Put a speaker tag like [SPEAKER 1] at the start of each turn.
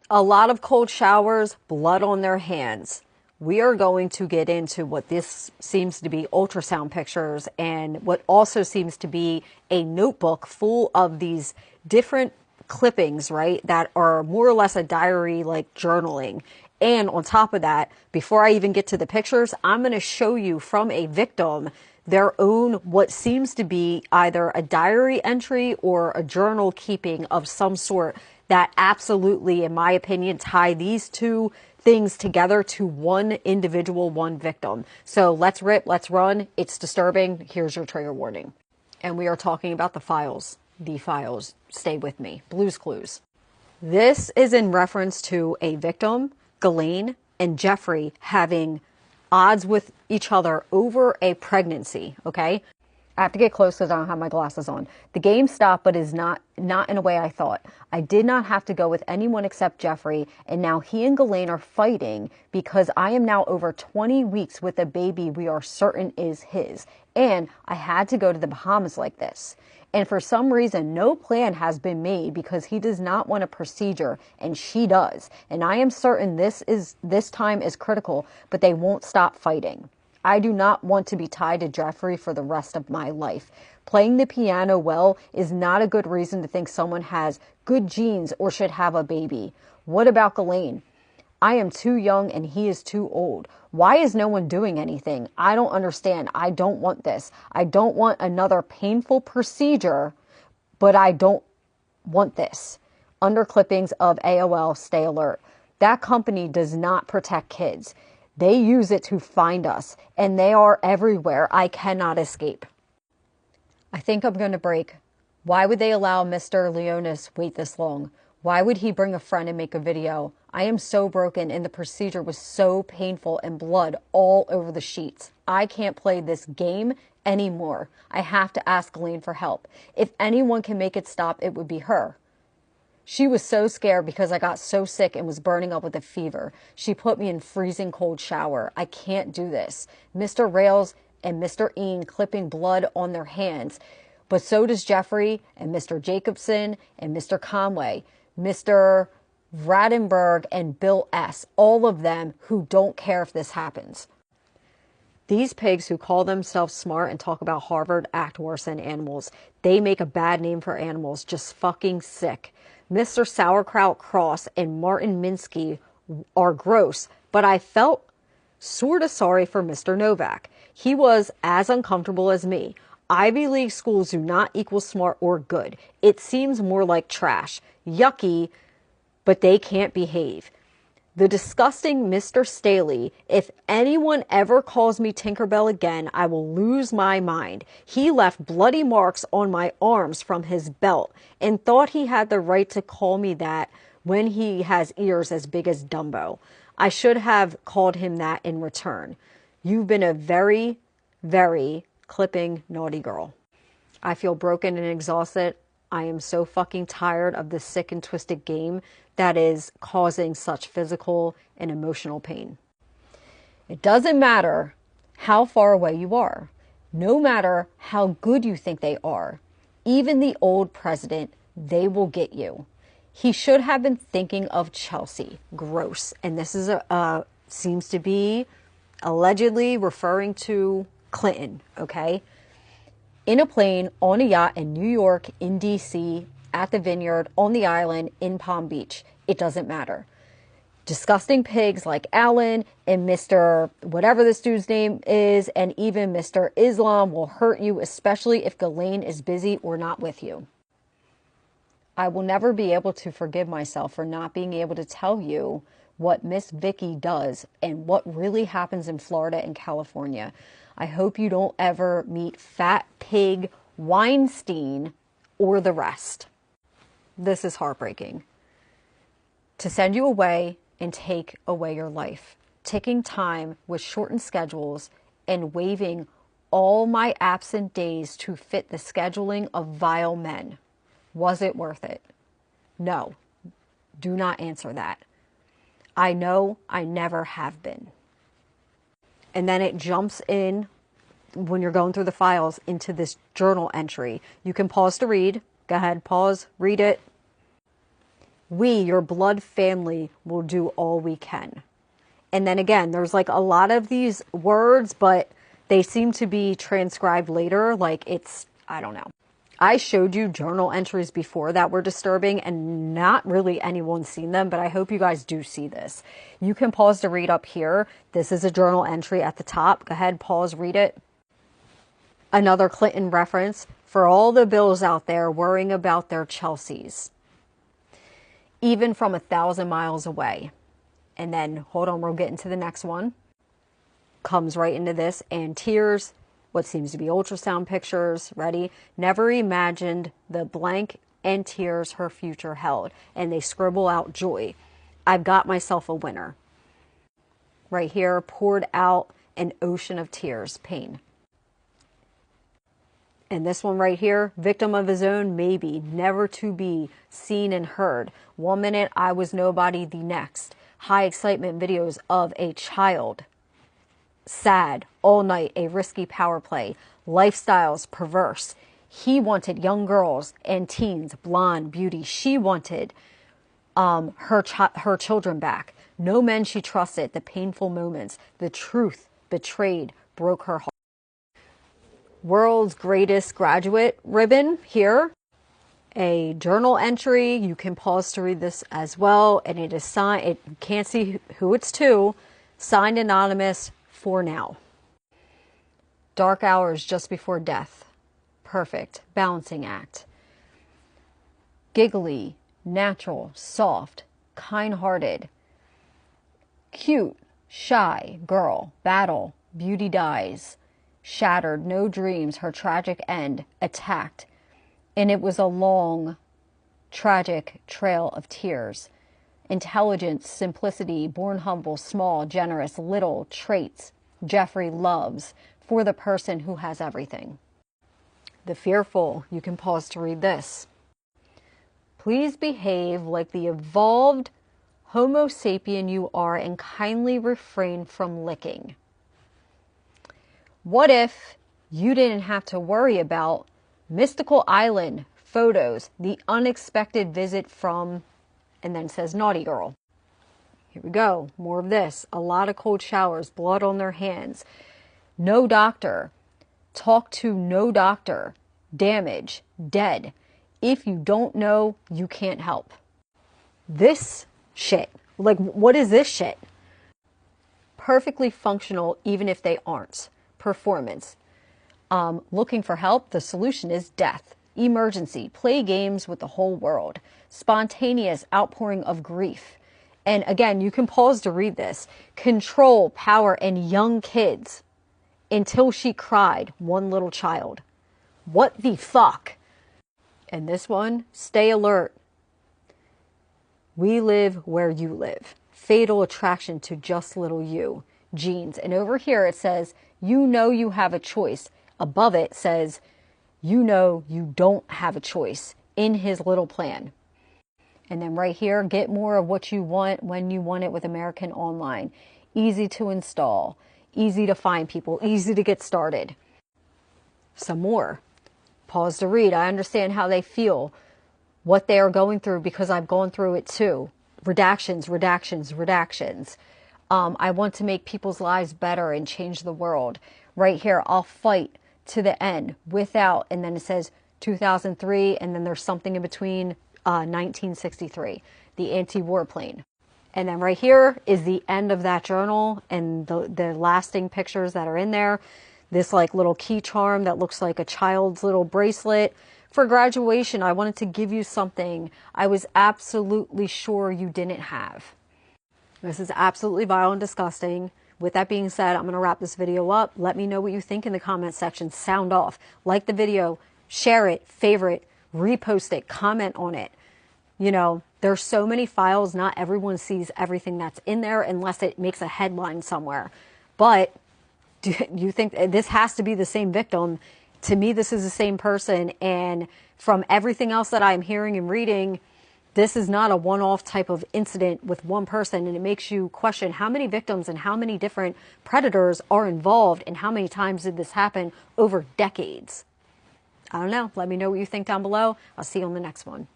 [SPEAKER 1] A lot of cold showers, blood on their hands. We are going to get into what this seems to be ultrasound pictures and what also seems to be a notebook full of these different clippings, right? That are more or less a diary like journaling. And on top of that, before I even get to the pictures, I'm going to show you from a victim their own what seems to be either a diary entry or a journal keeping of some sort that absolutely, in my opinion, tie these two things together to one individual, one victim. So let's rip, let's run. It's disturbing. Here's your trigger warning. And we are talking about the files. The files. Stay with me. Blue's Clues. This is in reference to a victim, Ghislaine, and Jeffrey having odds with each other over a pregnancy, okay? I have to get close because I don't have my glasses on. The game stopped, but is not in a way I thought. I did not have to go with anyone except Jeffrey, and now he and Ghislaine are fighting because I am now over 20 weeks with a baby we are certain is his. And I had to go to the Bahamas like this. And for some reason, no plan has been made because he does not want a procedure and she does. And I am certain this time is critical, but they won't stop fighting. I do not want to be tied to Jeffrey for the rest of my life. Playing the piano well is not a good reason to think someone has good genes or should have a baby. What about Ghislaine? I am too young and he is too old. Why is no one doing anything? I don't understand. I don't want this. I don't want another painful procedure, but I don't want this. Under clippings of AOL, stay alert. That company does not protect kids. They use it to find us, and they are everywhere. I cannot escape. I think I'm going to break. Why would they allow Mr. Leonis wait this long? Why would he bring a friend and make a video? I am so broken and the procedure was so painful and blood all over the sheets. I can't play this game anymore. I have to ask Ghislaine for help. If anyone can make it stop, it would be her. She was so scared because I got so sick and was burning up with a fever. She put me in freezing cold shower. I can't do this. Mr. Rails and Mr. Ian clipping blood on their hands. But so does Jeffrey and Mr. Jacobson and Mr. Conway, Mr. Vradenberg and Bill S. All of them who don't care if this happens. These pigs who call themselves smart and talk about Harvard act worse than animals. They make a bad name for animals. Just fucking sick. Mr. Sauerkraut Cross and Martin Minsky are gross, but I felt sort of sorry for Mr. Novak. He was as uncomfortable as me. Ivy League schools do not equal smart or good. It seems more like trash. Yucky, but they can't behave. The disgusting Mr. Staley, if anyone ever calls me Tinkerbell again, I will lose my mind. He left bloody marks on my arms from his belt and thought he had the right to call me that when he has ears as big as Dumbo. I should have called him that in return. You've been a very, very clipping naughty girl. I feel broken and exhausted. I am so fucking tired of this sick and twisted game that is causing such physical and emotional pain. It doesn't matter how far away you are, no matter how good you think they are. Even the old president, they will get you. He should have been thinking of Chelsea. Gross. And this is seems to be allegedly referring to Clinton, okay? In a plane, on a yacht in New York, in D.C., at the Vineyard, on the island, in Palm Beach. It doesn't matter. Disgusting pigs like Alan and Mr. whatever this dude's name is, and even Mr. Islam will hurt you, especially if Ghislaine is busy or not with you. I will never be able to forgive myself for not being able to tell you what Miss Vicky does and what really happens in Florida and California. I hope you don't ever meet Fat Pig Weinstein or the rest. This is heartbreaking. To send you away and take away your life. Taking time with shortened schedules and waiving all my absent days to fit the scheduling of vile men. Was it worth it? No. Do not answer that. I know I never have been. And then it jumps in, when you're going through the files, into this journal entry. You can pause to read. Go ahead, pause, read it. We, your blood family, will do all we can. And then again, there's like a lot of these words, but they seem to be transcribed later. Like it's, I don't know. I showed you journal entries before that were disturbing and not really anyone's seen them, but I hope you guys do see this. You can pause to read up here. This is a journal entry at the top. Go ahead, pause, read it. Another Clinton reference for all the Bills out there worrying about their Chelseas, even from 1,000 miles away. And then, hold on, we'll get into the next one. Comes right into this. And tears, what seems to be ultrasound pictures. Ready? Never imagined the blank and tears her future held. And they scribble out joy. I've got myself a winner. Right here, poured out an ocean of tears, pain. And this one right here, victim of his own, maybe, never to be seen and heard. 1 minute, I was nobody, the next. High excitement videos of a child. Sad, all night, a risky power play. Lifestyles, perverse. He wanted young girls and teens, blonde, beauty. She wanted her children back. No men she trusted, the painful moments. The truth betrayed, broke her heart. World's greatest graduate ribbon here. A journal entry. You can pause to read this as well. And it is signed. You can't see who it's to. Signed anonymous for now. Dark hours just before death. Perfect. Balancing act. Giggly, natural, soft, kind-hearted, cute, shy, girl, battle, beauty dies. Shattered, no dreams, her tragic end, attacked. And it was a long, tragic trail of tears. Intelligence, simplicity, born humble, small, generous, little, traits Jeffrey loves for the person who has everything. The fearful, you can pause to read this. Please behave like the evolved Homo sapien you are and kindly refrain from licking. What if you didn't have to worry about mystical island photos, the unexpected visit from, and then it says naughty girl. Here we go. More of this. A lot of cold showers, blood on their hands. No doctor. Talk to no doctor. Damage. Dead. If you don't know, you can't help. This shit. Like, what is this shit? Perfectly functional, even if they aren't. Performance. Looking for help, the solution is death. Emergency, play games with the whole world. Spontaneous outpouring of grief. And again, you can pause to read this. Control, power, and young kids. Until she cried, one little child. What the fuck? And this one, stay alert. We live where you live. Fatal attraction to just little you. Genes. And over here it says, you know you have a choice. Above it says, you know you don't have a choice in his little plan. And then right here, get more of what you want when you want it with American Online. Easy to install, easy to find people, easy to get started. Some more. Pause to read. I understand how they feel, what they are going through because I've gone through it too. Redactions, redactions, redactions. I want to make people's lives better and change the world. Right here, I'll fight to the end without, and then it says 2003, and then there's something in between 1963, the anti-war plane. And then right here is the end of that journal and the lasting pictures that are in there. This like little key charm that looks like a child's little bracelet. For graduation, I wanted to give you something I was absolutely sure you didn't have. This is absolutely vile and disgusting. With that being said, I'm going to wrap this video up. Let me know what you think in the comment section. Sound off. Like the video, share it, favorite, repost it, comment on it. You know, there's so many files. Not everyone sees everything that's in there unless it makes a headline somewhere. But do you think this has to be the same victim? To me, this is the same person. And from everything else that I'm hearing and reading, this is not a one-off type of incident with one person, and it makes you question how many victims and how many different predators are involved and how many times did this happen over decades. I don't know. Let me know what you think down below. I'll see you on the next one.